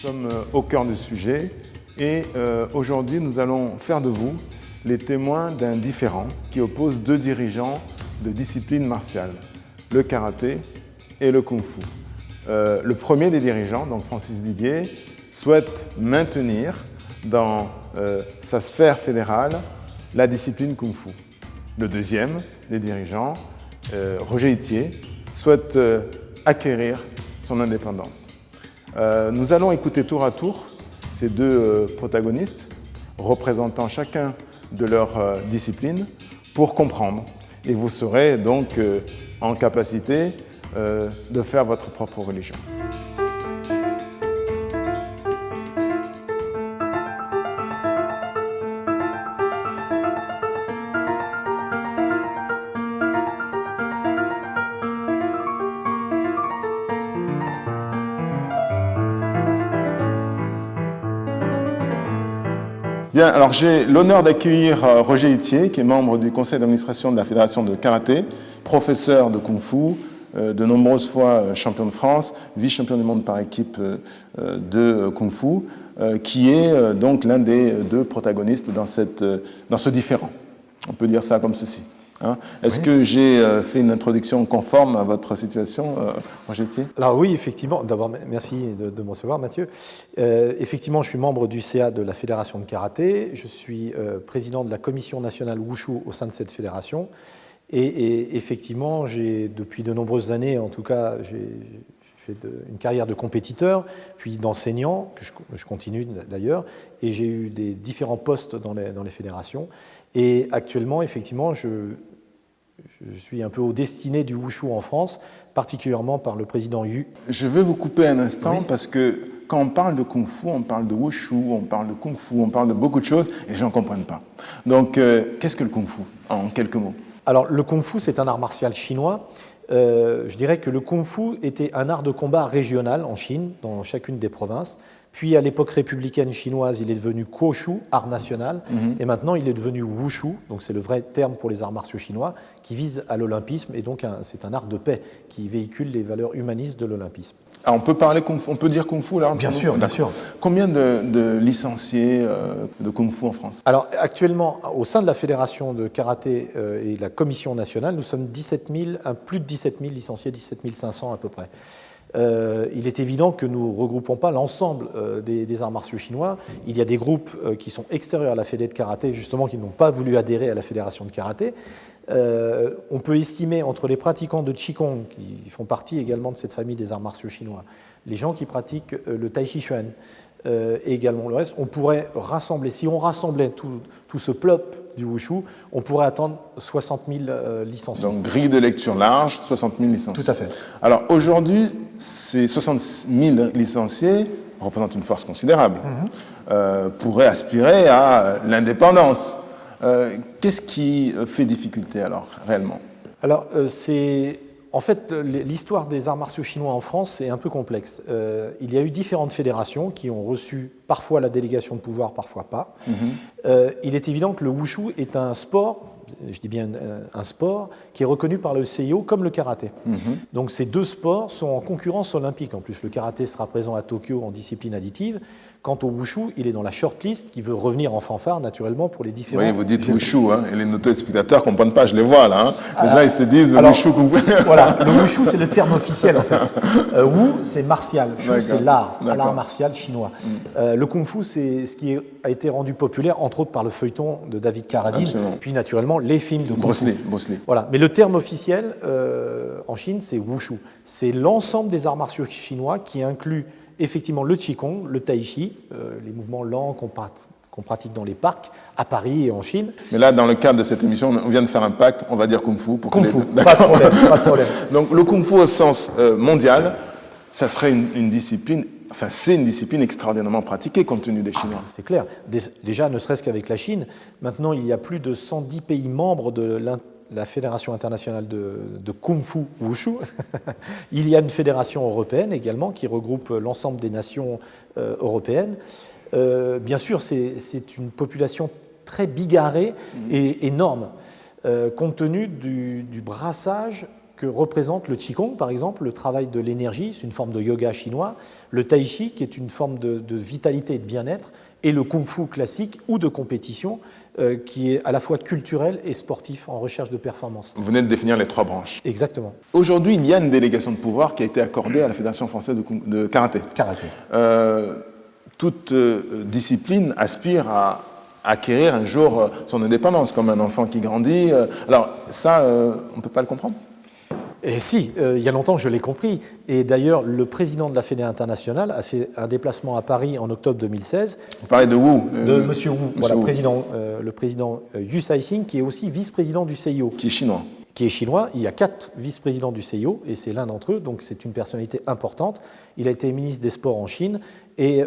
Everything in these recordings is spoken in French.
sommes au cœur du sujet et aujourd'hui nous allons faire de vous les témoins d'un différend qui oppose deux dirigeants de disciplines martiales, le karaté et le kung-fu. Le premier des dirigeants, donc Francis Didier, souhaite maintenir dans sa sphère fédérale la discipline kung-fu. Le deuxième des dirigeants, Roger Itier, souhaite acquérir son indépendance. Nous allons écouter tour à tour ces deux protagonistes, représentant chacun de leur discipline, pour comprendre. Et vous serez donc en capacité de faire votre propre religion. Bien, alors j'ai l'honneur d'accueillir Roger Itier, qui est membre du conseil d'administration de la Fédération de karaté, professeur de kung-fu, de nombreuses fois champion de France, vice-champion du monde par équipe de kung-fu, qui est donc l'un des deux protagonistes dans ce différend. On peut dire ça comme ceci. Hein. Est-ce que j'ai fait une introduction conforme à votre situation, Roger Itier ? Alors oui, effectivement. D'abord, merci de me recevoir, Mathieu. Effectivement, je suis membre du CA de la Fédération de karaté. Je suis président de la commission nationale Wushu au sein de cette fédération. Et effectivement, depuis de nombreuses années, en tout cas, j'ai fait une carrière de compétiteur, puis d'enseignant, que je continue d'ailleurs, et j'ai eu des différents postes dans les fédérations. Et actuellement, effectivement, je suis un peu aux destinées du Wushu en France, particulièrement par le président Yu. Je veux vous couper un instant parce que quand on parle de Kung Fu, on parle de Wushu, on parle de Kung Fu, on parle de beaucoup de choses et les gens ne comprennent pas. Donc, qu'est-ce que le Kung Fu, en quelques mots ? Alors, le Kung Fu, c'est un art martial chinois. Je dirais que le Kung Fu était un art de combat régional en Chine, dans chacune des provinces. Puis, à l'époque républicaine chinoise, il est devenu Koshu, art national, et maintenant il est devenu Wushu, donc c'est le vrai terme pour les arts martiaux chinois, qui vise à l'olympisme, et donc c'est un art de paix qui véhicule les valeurs humanistes de l'olympisme. Alors, on peut dire Kung Fu là ? Bien sûr, bien sûr. Combien de licenciés de Kung Fu en France ? Alors, actuellement, au sein de la Fédération de karaté et la commission nationale, nous sommes plus de 17 000 licenciés, 17 500 à peu près. Il est évident que nous ne regroupons pas l'ensemble des arts martiaux chinois. Il y a des groupes qui sont extérieurs à la Fédé de karaté, justement, qui n'ont pas voulu adhérer à la Fédération de karaté. On peut estimer entre les pratiquants de Qigong, qui font partie également de cette famille des arts martiaux chinois, les gens qui pratiquent le Tai Chi Chuan et également le reste, on pourrait rassembler, si on rassemblait tout ce plop du Wushu, on pourrait attendre 60 000 licenciés. Donc, grille de lecture large, 60 000 licenciés. Tout à fait. Alors, aujourd'hui, ces 60 000 licenciés représentent une force considérable, pourraient aspirer à l'indépendance. Qu'est-ce qui fait difficulté, alors, réellement ? Alors, en fait, l'histoire des arts martiaux chinois en France est un peu complexe. Il y a eu différentes fédérations qui ont reçu parfois la délégation de pouvoir, parfois pas. Il est évident que le Wushu est un sport, je dis bien un sport, qui est reconnu par le CIO comme le karaté. Donc ces deux sports sont en concurrence olympique. En plus, le karaté sera présent à Tokyo en discipline additive. Quant au Wushu, il est dans la shortlist qui veut revenir en fanfare, naturellement, pour les différents... Oui, vous dites Wushu, hein, et les noto-spectateurs ne comprennent pas, je les vois là. Hein. Déjà, ils se disent Wushu... Voilà, le Wushu, c'est le terme officiel, en fait. Wu, c'est martial. Shu, c'est l'art martial chinois. Le Kung Fu, c'est ce qui a été rendu populaire, entre autres, par le feuilleton de David Carradine, puis, naturellement, les films de Kung Fu. Bruce Lee. Voilà. Mais le terme officiel, en Chine, c'est Wushu. C'est l'ensemble des arts martiaux chinois qui inclut effectivement le Qigong, le Tai Chi, les mouvements lents qu'on pratique dans les parcs, à Paris et en Chine. Mais là, dans le cadre de cette émission, on vient de faire un pacte, on va dire Kung Fu. Kung Fu, pas de problème, pas de problème. Donc le Kung Fu au sens mondial, ça serait une discipline, enfin c'est une discipline extraordinairement pratiquée compte tenu des Chinois. C'est clair. Déjà, ne serait-ce qu'avec la Chine, maintenant il y a plus de 110 pays membres de la Fédération internationale de Kung Fu Wushu. Il y a une fédération européenne également qui regroupe l'ensemble des nations européennes. Bien sûr, c'est une population très bigarrée et énorme, compte tenu du brassage que représente le Qigong, par exemple, le travail de l'énergie, c'est une forme de yoga chinois, le Tai Chi, qui est une forme de vitalité et de bien-être, et le Kung Fu classique ou de compétition, qui est à la fois culturel et sportif en recherche de performance. Vous venez de définir les 3 branches. Exactement. Aujourd'hui, il y a une délégation de pouvoir qui a été accordée à la Fédération française de karaté. Karaté. Toute discipline aspire à acquérir un jour son indépendance, comme un enfant qui grandit. Alors ça, on ne peut pas le comprendre ? Et si, il y a longtemps que je l'ai compris. Et d'ailleurs, le président de la Fédé internationale a fait un déplacement à Paris en octobre 2016. Vous parlez de Wu. De M. Wu, voilà, Wu. Le président Yu Saixing, qui est aussi vice-président du CIO. Qui est chinois. Qui est chinois. Il y a 4 vice-présidents du CIO, et c'est l'un d'entre eux, donc c'est une personnalité importante. Il a été ministre des Sports en Chine et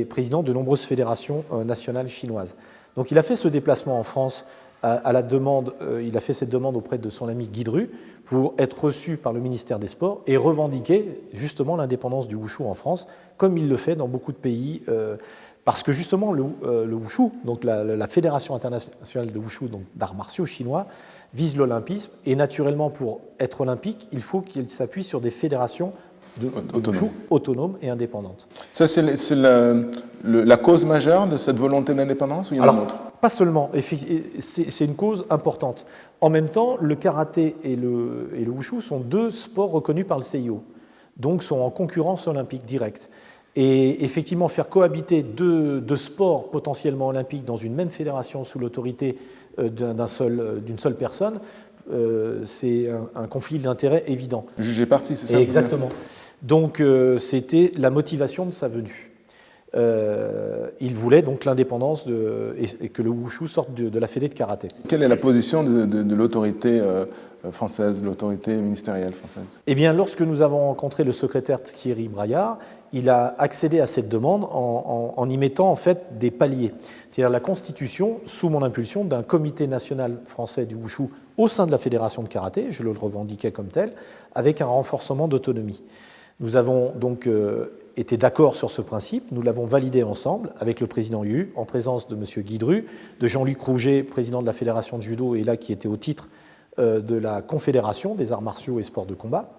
président de nombreuses fédérations nationales chinoises. Donc il a fait ce déplacement en France à la demande, il a fait cette demande auprès de son ami Guy Dru pour être reçu par le ministère des Sports et revendiquer justement l'indépendance du Wushu en France, comme il le fait dans beaucoup de pays, parce que justement le Wushu, donc la Fédération internationale de Wushu, donc d'arts martiaux chinois, vise l'olympisme, et naturellement pour être olympique, il faut qu'il s'appuie sur des fédérations de Wushu autonomes et indépendantes. Ça, c'est la cause majeure de cette volonté d'indépendance, ou il y en a une autre ? Pas seulement, c'est une cause importante. En même temps, le karaté et le wushu sont 2 sports reconnus par le CIO, donc sont en concurrence olympique directe. Et effectivement, faire cohabiter deux sports potentiellement olympiques dans une même fédération sous l'autorité d'une seule personne, c'est un conflit d'intérêts évident. Jugé parti, c'est ça ? Exactement. Donc c'était la motivation de sa venue. Il voulait donc l'indépendance et que le wushu sorte de la fédé de karaté. Quelle est la position de l'autorité française, l'autorité ministérielle française ? Eh bien, lorsque nous avons rencontré le secrétaire Thierry Braillard, il a accédé à cette demande en y mettant en fait des paliers. C'est-à-dire la constitution, sous mon impulsion, d'un comité national français du wushu au sein de la fédération de karaté, je le revendiquais comme tel, avec un renforcement d'autonomie. Nous avons donc été d'accord sur ce principe, nous l'avons validé ensemble avec le président Yu, en présence de M. Guy Dru, de Jean-Luc Rouget, président de la fédération de judo, et là qui était au titre de la Confédération des arts martiaux et sports de combat.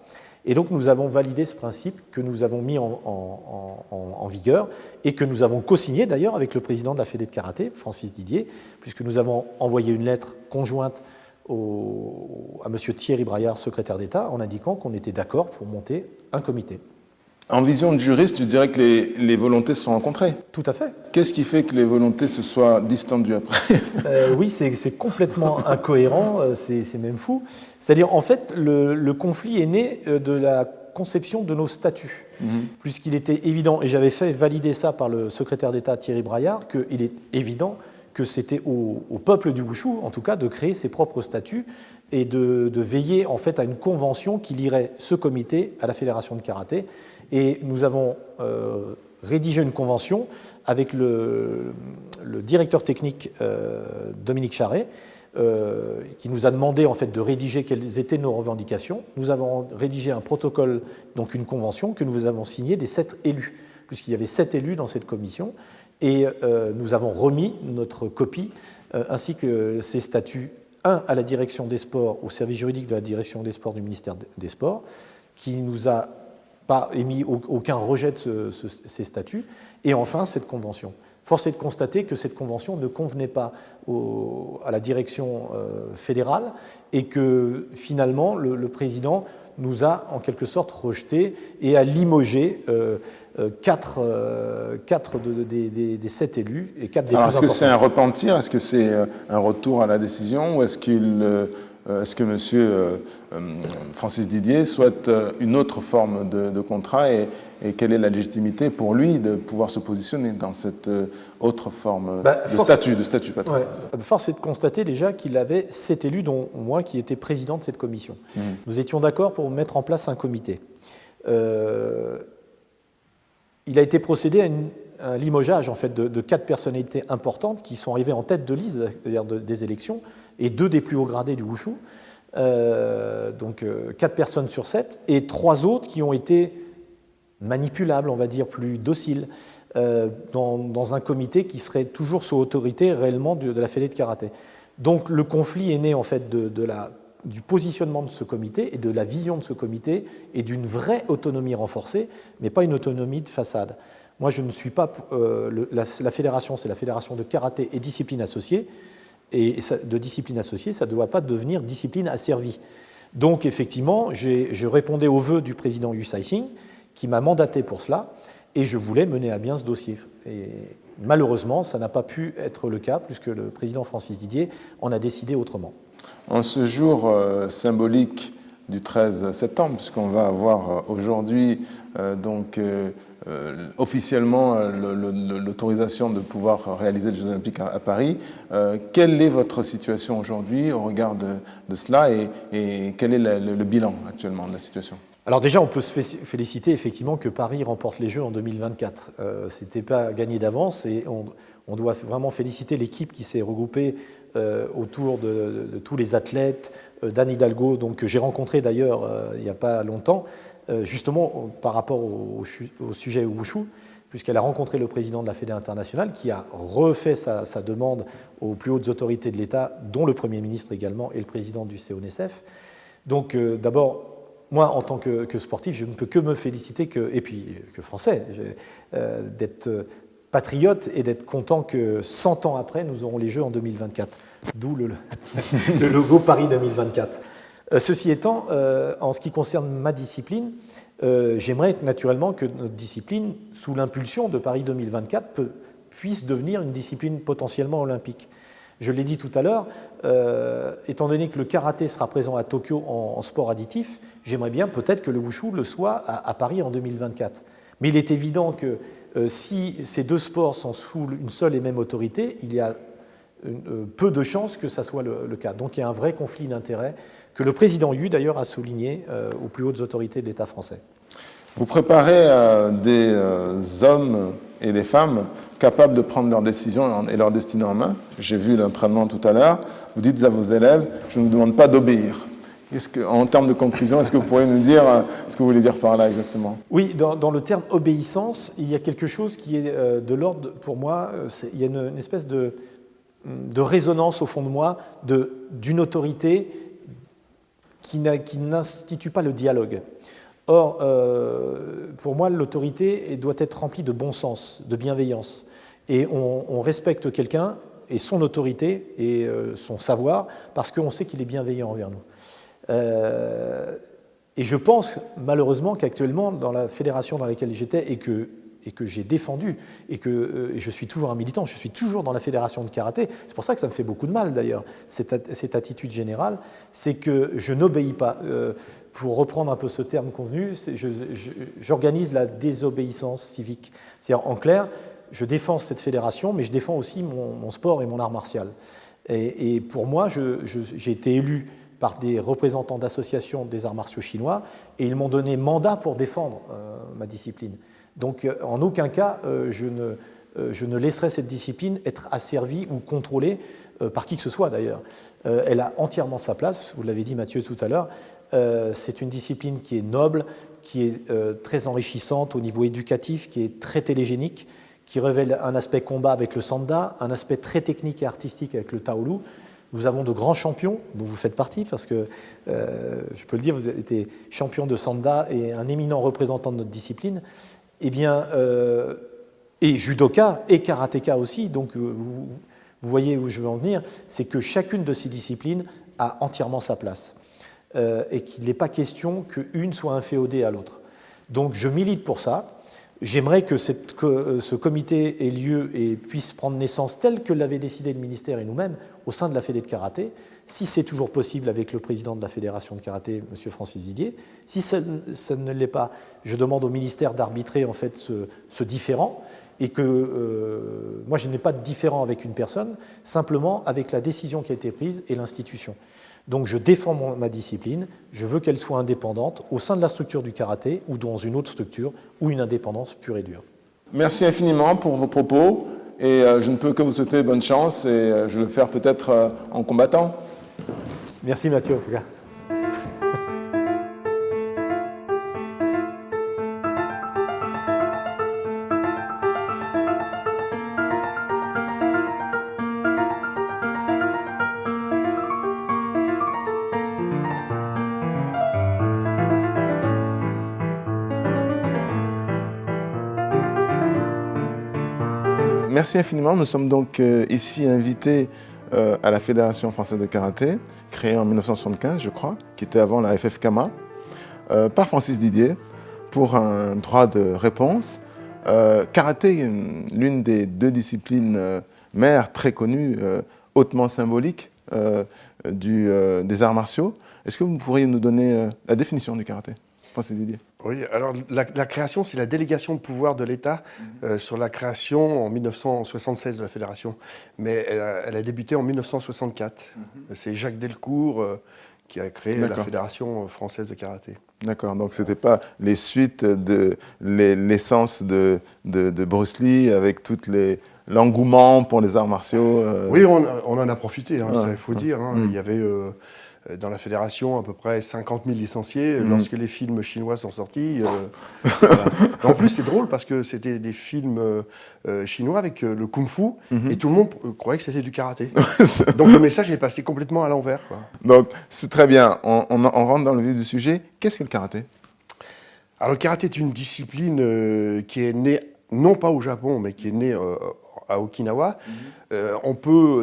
Et donc nous avons validé ce principe que nous avons mis en vigueur et que nous avons co-signé d'ailleurs avec le président de la Fédé de karaté, Francis Didier, puisque nous avons envoyé une lettre conjointe à M. Thierry Braillard, secrétaire d'État, en indiquant qu'on était d'accord pour monter un comité. En vision de juriste, je dirais que les volontés se sont rencontrées. Tout à fait. Qu'est-ce qui fait que les volontés se soient distendues après ? Oui, c'est complètement incohérent, c'est même fou. C'est-à-dire, en fait, le conflit est né de la conception de nos statuts, puisqu'il était évident, et j'avais fait valider ça par le secrétaire d'État Thierry Braillard, qu'il est évident que c'était au peuple du wushu, en tout cas, de créer ses propres statuts et de veiller en fait à une convention qui lierait ce comité à la fédération de karaté. Et nous avons rédigé une convention avec le directeur technique Dominique Charret, qui nous a demandé en fait de rédiger quelles étaient nos revendications. Nous avons rédigé un protocole, donc une convention que nous avons signée des 7 élus, puisqu'il y avait 7 élus dans cette commission, et nous avons remis notre copie ainsi que ces statuts, un à la direction des sports, au service juridique de la direction des sports du ministère des Sports, qui nous a pas émis aucun rejet de ces statuts, et enfin cette convention. Force est de constater que cette convention ne convenait pas à la direction fédérale et que finalement le président nous a en quelque sorte rejeté et a limogé 4 des 7 élus et 4 des plus importants. Est-ce que c'est un repentir ? Est-ce que c'est un retour à la décision ? Ou est-ce que M. Francis Didier souhaite une autre forme de contrat et quelle est la légitimité pour lui de pouvoir se positionner dans cette autre forme de statut patronal ? Force est de constater déjà qu'il avait 7 élus, dont moi qui étais président de cette commission. Nous étions d'accord pour mettre en place un comité. Il a été procédé à un limogeage en fait, de 4 personnalités importantes qui sont arrivées en tête de liste des élections, et 2 des plus hauts gradés du wushu, donc 4 personnes sur 7, et 3 autres qui ont été manipulables, on va dire, plus dociles, dans un comité qui serait toujours sous autorité réellement de la Fédé de karaté. Donc le conflit est né en fait de la du positionnement de ce comité et de la vision de ce comité et d'une vraie autonomie renforcée, mais pas une autonomie de façade. Moi, je ne suis pas... la fédération, c'est la fédération de karaté et discipline associée, et de discipline associée, ça ne doit pas devenir discipline asservie. Donc, effectivement, je répondais aux vœux du président Yu Saixing, qui m'a mandaté pour cela, et je voulais mener à bien ce dossier. Et malheureusement, ça n'a pas pu être le cas, puisque le président Francis Didier en a décidé autrement. En ce jour symbolique du 13 septembre, puisqu'on va avoir aujourd'hui officiellement l'autorisation de pouvoir réaliser les Jeux Olympiques à Paris, quelle est votre situation aujourd'hui au regard de cela et quel est le bilan actuellement de la situation ? Alors déjà, on peut se féliciter effectivement que Paris remporte les Jeux en 2024. Ce n'était pas gagné d'avance et on doit vraiment féliciter l'équipe qui s'est regroupée autour de tous les athlètes, d'Anne Hidalgo, donc, que j'ai rencontré d'ailleurs il n'y a pas longtemps, justement par rapport au sujet Wushu, puisqu'elle a rencontré le président de la Fédération internationale qui a refait sa demande aux plus hautes autorités de l'État, dont le Premier ministre également et le président du CONSF. Donc d'abord, moi, en tant que sportif, je ne peux que me féliciter, et puis que français, d'être patriote et d'être content que 100 ans après, nous aurons les Jeux en 2024. D'où le logo Paris 2024. Ceci étant, en ce qui concerne ma discipline, j'aimerais naturellement que notre discipline, sous l'impulsion de Paris 2024, puisse devenir une discipline potentiellement olympique. Je l'ai dit tout à l'heure, étant donné que le karaté sera présent à Tokyo en sport additif, j'aimerais bien peut-être que le wushu le soit à Paris en 2024. Mais il est évident que si ces deux sports sont sous une seule et même autorité, il y a peu de chances que ça soit le cas. Donc il y a un vrai conflit d'intérêts que le président Yu, d'ailleurs, a souligné aux plus hautes autorités de l'État français. Vous préparez des hommes et des femmes capables de prendre leurs décisions et leur destinée en main. J'ai vu l'entraînement tout à l'heure. Vous dites à vos élèves, je ne vous demande pas d'obéir. En termes de conclusion, est-ce que vous pourriez nous dire ce que vous voulez dire par là exactement ? Oui, dans le terme obéissance, il y a quelque chose qui est de l'ordre, pour moi, il y a une espèce de résonance au fond de moi d'une autorité qui n'institue pas le dialogue. Or, pour moi, l'autorité doit être remplie de bon sens, de bienveillance. Et on respecte quelqu'un et son autorité et son savoir parce qu'on sait qu'il est bienveillant envers nous. Et je pense malheureusement qu'actuellement, dans la fédération dans laquelle j'étais et que j'ai défendu, et que je suis toujours un militant, je suis toujours dans la fédération de karaté, c'est pour ça que ça me fait beaucoup de mal d'ailleurs, cette attitude générale, c'est que je n'obéis pas. Pour reprendre un peu ce terme convenu, j'organise la désobéissance civique. C'est-à-dire, en clair, je défends cette fédération, mais je défends aussi mon sport et mon art martial. Et pour moi, j'ai été élu par des représentants d'associations des arts martiaux chinois, et ils m'ont donné mandat pour défendre ma discipline. Donc, en aucun cas, je ne laisserai cette discipline être asservie ou contrôlée par qui que ce soit, d'ailleurs. Elle a entièrement sa place, vous l'avez dit, Mathieu, tout à l'heure. C'est une discipline qui est noble, qui est très enrichissante au niveau éducatif, qui est très télégénique, qui révèle un aspect combat avec le sanda, un aspect très technique et artistique avec le taolu. Nous avons de grands champions, dont vous faites partie, parce que, je peux le dire, vous avez été champion de sanda et un éminent représentant de notre discipline. Eh bien, et judoka et karatéka aussi, donc vous voyez où je veux en venir, c'est que chacune de ces disciplines a entièrement sa place et qu'il n'est pas question qu'une soit inféodée à l'autre. Donc je milite pour ça. J'aimerais que ce comité ait lieu et puisse prendre naissance tel que l'avait décidé le ministère et nous-mêmes au sein de la Fédé de karaté, si c'est toujours possible avec le président de la Fédération de karaté, M. Francis Didier. Si ça ne l'est pas, je demande au ministère d'arbitrer en fait ce différend et que moi je n'ai pas de différend avec une personne, simplement avec la décision qui a été prise et l'institution. Donc je défends ma discipline, je veux qu'elle soit indépendante au sein de la structure du karaté ou dans une autre structure ou une indépendance pure et dure. Merci infiniment pour vos propos et je ne peux que vous souhaiter bonne chance et je vais le faire peut-être en combattant. Merci Mathieu en tout cas. merci infiniment. Nous sommes donc ici invités à la Fédération française de karaté, créée en 1975, je crois, qui était avant la FFKMA, par Francis Didier, pour un droit de réponse. Karaté, l'une des deux disciplines mères très connues, hautement symboliques des arts martiaux. Est-ce que vous pourriez nous donner la définition du karaté, Francis Didier? Oui, alors la création, c'est la délégation de pouvoir de l'État sur la création en 1976 de la Fédération. Mais elle a débuté en 1964. C'est Jacques Delcourt qui a créé la Fédération française de karaté. D'accord, donc ce n'était pas les suites de l'essence de Bruce Lee avec tout l'engouement pour les arts martiaux. Oui, on en a profité, il faut dire. Il y avait dans la fédération à peu près 50 000 licenciés lorsque les films chinois sont sortis. Voilà. En plus, c'est drôle parce que c'était des films chinois avec le kung-fu et tout le monde croyait que c'était du karaté. Donc le message est passé complètement à l'envers, quoi. Donc c'est très bien, on rentre dans le vif du sujet. Qu'est-ce que le karaté? Alors le karaté est une discipline qui est née, non pas au Japon, mais qui est née à Okinawa.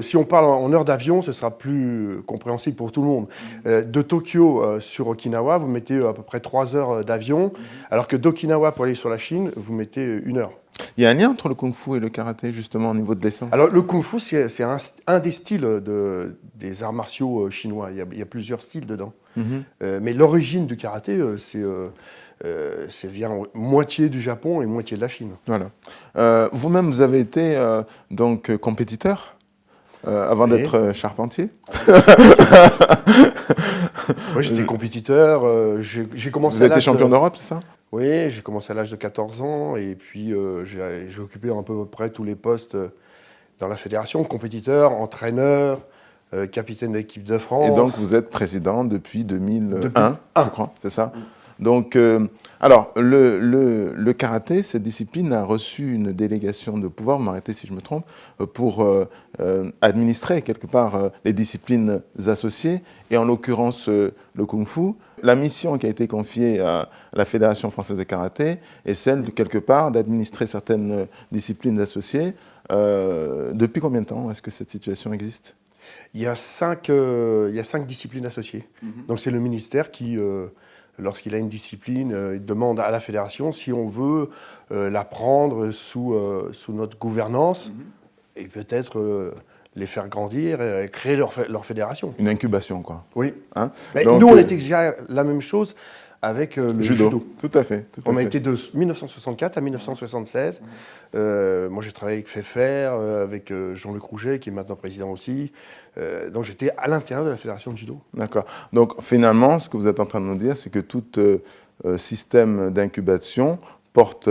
Si on parle en heures d'avion, ce sera plus compréhensible pour tout le monde. De Tokyo sur Okinawa, vous mettez à peu près 3 heures d'avion, alors que d'Okinawa pour aller sur la Chine, vous mettez 1 heure. Il y a un lien entre le kung-fu et le karaté, justement, au niveau de l'essence? Alors le kung-fu, c'est un des styles des arts martiaux chinois. Il y a plusieurs styles dedans. Mais l'origine du karaté, c'est vient moitié du Japon et moitié de la Chine. Voilà. Vous-même, vous avez été donc compétiteur avant d'être charpentier. Moi, j'étais compétiteur. J'ai commencé. Vous avez été champion d'Europe, c'est ça? Oui, j'ai commencé à l'âge de 14 ans et puis j'ai occupé à peu près tous les postes dans la fédération, compétiteur, entraîneur, capitaine de l'équipe de France. Et donc, vous êtes président depuis 2001, je crois, c'est ça? Donc, alors, le karaté, cette discipline a reçu une délégation de pouvoir, vous m'arrêtez si je me trompe, pour administrer quelque part les disciplines associées, et en l'occurrence le kung-fu. La mission qui a été confiée à la Fédération française de karaté est celle, de quelque part, d'administrer certaines disciplines associées. Depuis combien de temps est-ce que cette situation existe? Il y a 5 disciplines associées. Donc, c'est le ministère qui... lorsqu'il a une discipline, il demande à la fédération si on veut la prendre sous notre gouvernance et peut-être les faire grandir et créer leur fédération. Une incubation, quoi. Oui. Hein? Donc, nous, on était déjà la même chose avec le judo. Tout à fait. On a été de 1964 à 1976. Moi, j'ai travaillé avec Pfeffer, avec Jean-Luc Rouget, qui est maintenant président aussi. Donc, j'étais à l'intérieur de la fédération de judo. D'accord. Donc, finalement, ce que vous êtes en train de nous dire, c'est que tout système d'incubation porte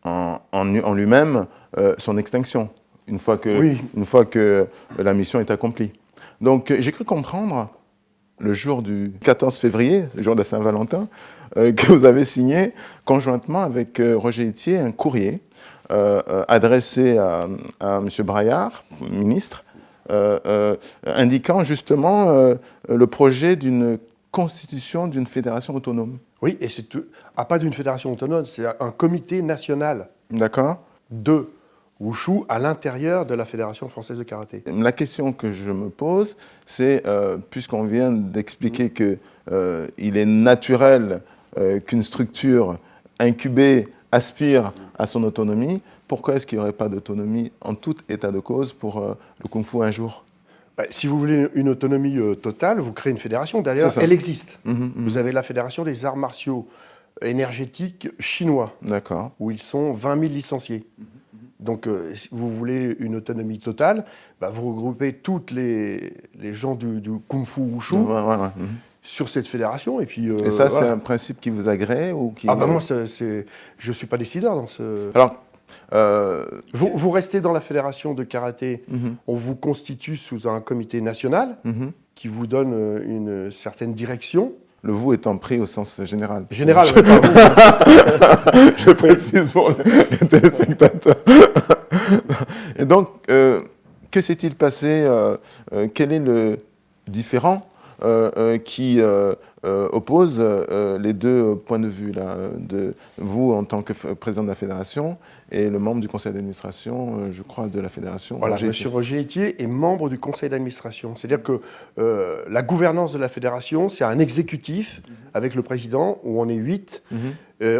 en lui-même son extinction, une fois que la mission est accomplie. Donc, j'ai cru comprendre, le jour du 14 février, le jour de la Saint-Valentin, que vous avez signé conjointement avec Roger Etier un courrier adressé à M. Braillard, ministre, indiquant justement le projet d'une constitution d'une fédération autonome. Oui, et pas d'une fédération autonome, c'est un comité national de Wushu à l'intérieur de la Fédération française de karaté. La question que je me pose, c'est, puisqu'on vient d'expliquer qu'il est naturel qu'une structure incubée aspire à son autonomie, pourquoi est-ce qu'il n'y aurait pas d'autonomie en tout état de cause pour le kung-fu un jour? Si vous voulez une autonomie totale, vous créez une fédération. D'ailleurs, elle existe. Vous avez la Fédération des arts martiaux énergétiques chinois, où ils sont 20 000 licenciés. Donc, si vous voulez une autonomie totale, vous regroupez toutes les gens du kung-fu wushu sur cette fédération. Et puis, ça, c'est un principe qui vous agrée ou qui... moi, je ne suis pas décideur dans ce... Alors, vous restez dans la fédération de karaté, on vous constitue sous un comité national qui vous donne une certaine direction. Le vous étant pris au sens général. Général, pas vous. Je précise pour les téléspectateurs. Et donc, que s'est-il passé? Quel est le différend qui oppose les deux points de vue là, de vous en tant que président de la fédération et le membre du conseil d'administration, je crois, de la fédération. Voilà, M. Roger Etier est membre du conseil d'administration. C'est-à-dire que la gouvernance de la fédération, c'est un exécutif avec le président, où on est 8.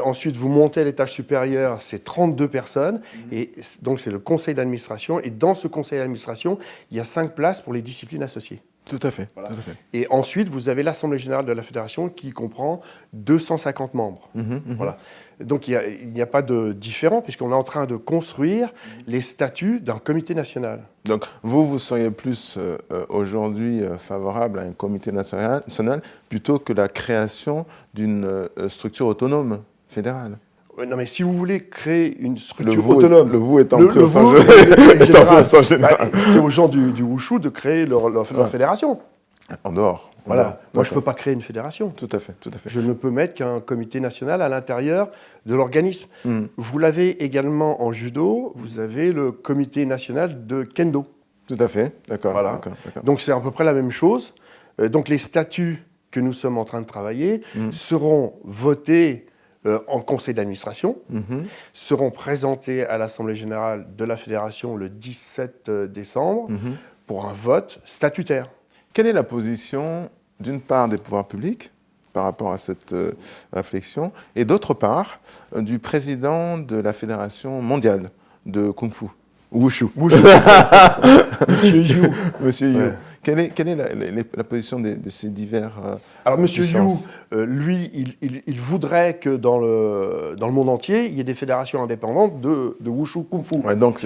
Ensuite, vous montez à l'étage supérieur, c'est 32 personnes. Et donc, c'est le conseil d'administration. Et dans ce conseil d'administration, il y a 5 places pour les disciplines associées. Tout à fait. Voilà. Tout à fait. Et ensuite, vous avez l'Assemblée générale de la fédération qui comprend 250 membres. Voilà. Donc, il n'y a pas de différent, puisqu'on est en train de construire les statuts d'un comité national. Donc, vous seriez plus aujourd'hui favorable à un comité national plutôt que la création d'une structure autonome fédérale. Non, mais si vous voulez créer une structure autonome... Le vous étant plus au sens général. C'est aux gens du Wushu de créer leur fédération. En dehors. Voilà. Moi, je ne peux pas créer une fédération. Tout à fait, tout à fait. Je ne peux mettre qu'un comité national à l'intérieur de l'organisme. Vous l'avez également en judo, vous avez le comité national de kendo. Tout à fait, d'accord. Voilà. D'accord. Donc, c'est à peu près la même chose. Donc, les statuts que nous sommes en train de travailler seront votés en conseil d'administration, seront présentés à l'Assemblée générale de la Fédération le 17 décembre pour un vote statutaire. Quelle est la position, d'une part, des pouvoirs publics par rapport à cette réflexion, et d'autre part, du président de la Fédération mondiale de Kung Fu, Wushu. Monsieur Yu. Monsieur Yu. Ouais. Quelle est la position de ces divers Alors, Monsieur Yu, lui, il voudrait que dans le monde entier, il y ait des fédérations indépendantes de Wushu Kung Fu. Ouais, donc,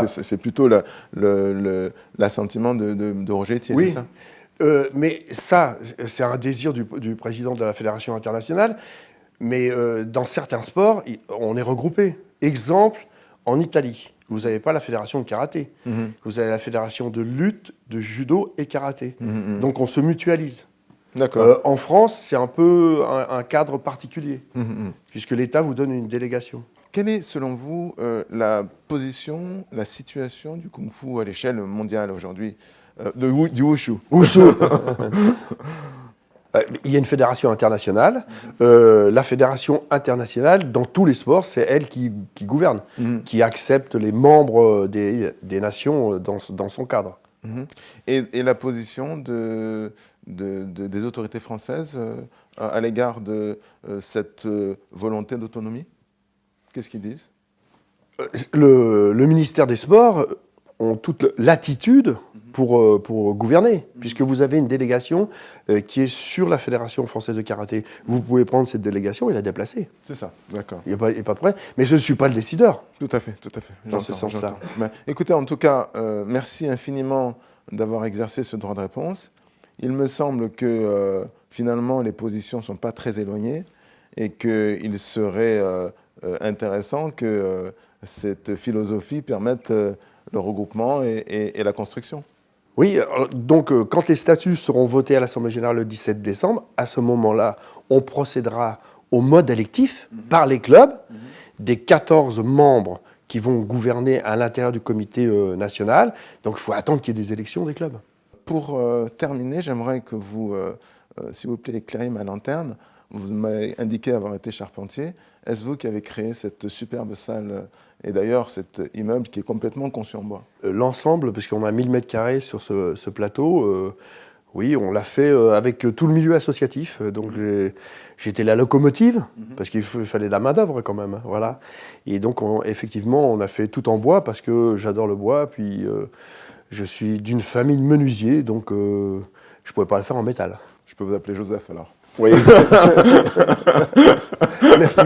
c'est plutôt l'assentiment de Roger Etier, oui. C'est ça? Mais ça, c'est un désir du président de la Fédération internationale. Mais dans certains sports, on est regroupés. Exemple, en Italie, vous n'avez pas la fédération de karaté. Vous avez la fédération de lutte, de judo et karaté. Donc on se mutualise. D'accord. En France, c'est un peu un cadre particulier, puisque l'État vous donne une délégation. Quelle est, selon vous, la position, la situation du Kung Fu à l'échelle mondiale aujourd'hui, du Wushu? Il y a une fédération internationale. La fédération internationale, dans tous les sports, c'est elle qui gouverne, qui accepte les membres des nations dans son cadre. Et la position des autorités françaises à l'égard de cette volonté d'autonomie? Qu'est-ce qu'ils disent? Le ministère des Sports ont toute l'attitude pour gouverner, puisque vous avez une délégation qui est sur la Fédération française de karaté. Vous pouvez prendre cette délégation et la déplacer. C'est ça, d'accord. Il n'y a pas de problème. Mais je ne suis pas le décideur. Tout à fait. Dans ce sens-là. Ben, écoutez, en tout cas, merci infiniment d'avoir exercé ce droit de réponse. Il me semble que finalement, les positions ne sont pas très éloignées et qu'il serait intéressant que cette philosophie permette le regroupement et la construction. Oui, donc quand les statuts seront votés à l'Assemblée générale le 17 décembre, à ce moment-là, on procédera au mode électif par les clubs des 14 membres qui vont gouverner à l'intérieur du comité national. Donc il faut attendre qu'il y ait des élections des clubs. Pour terminer, j'aimerais que vous, s'il vous plaît, éclairiez ma lanterne. Vous m'avez indiqué avoir été charpentier. Est-ce vous qui avez créé cette superbe salle et d'ailleurs cet immeuble qui est complètement conçu en bois? L'ensemble, parce qu'on a 1000 m² sur ce plateau, oui, on l'a fait avec tout le milieu associatif. Donc j'étais la locomotive, parce qu'il fallait de la main-d'œuvre quand même. Voilà. Et donc effectivement, on a fait tout en bois parce que j'adore le bois. Puis je suis d'une famille de menuisiers, donc je ne pouvais pas le faire en métal. Je peux vous appeler Joseph alors? Oui. Merci.